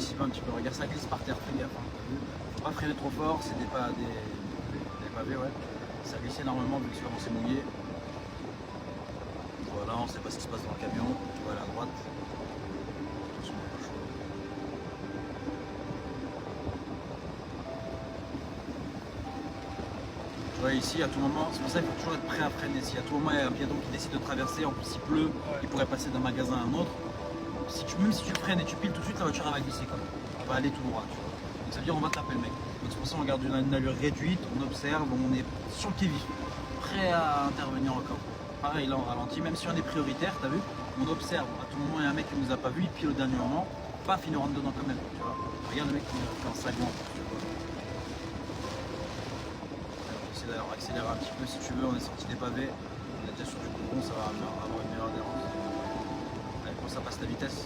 anticiper un petit peu. Regarde, ça glisse par terre, fais gaffe. Hein, t'as vu? Faut pas freiner trop fort, c'est des pavés, ouais. Ça glisse énormément vu que c'est vraiment mouillé. Voilà, on sait pas ce qui se passe dans le camion. Tu vois, à droite. Attention, pas chaud. Tu vois, ici, à tout moment, c'est pour ça qu'il faut toujours être prêt à freiner. Si à tout moment il y a un piéton qui décide de traverser, en plus il pleut, il pourrait passer d'un magasin à un autre. Même si tu freines et tu piles tout de suite, la voiture elle va glisser quand même. Elle va aller tout droit, tu vois. Donc ça veut dire on va taper le mec. Donc c'est pour ça qu'on garde une allure réduite, on observe, on est sur le pied vif, prêt à intervenir encore. Pareil, là on ralentit, même si on est prioritaire, t'as vu, on observe. À tout moment il y a un mec qui nous a pas vu, il pile au dernier moment, paf, il nous rentre dedans quand même, tu vois. Regarde le mec qui est en segment. Essayer d'accélérer un petit peu si tu veux, on est sorti des pavés, on est déjà sur du goudron, ça va avoir une meilleure adhérence. Allez, quand ça passe la vitesse.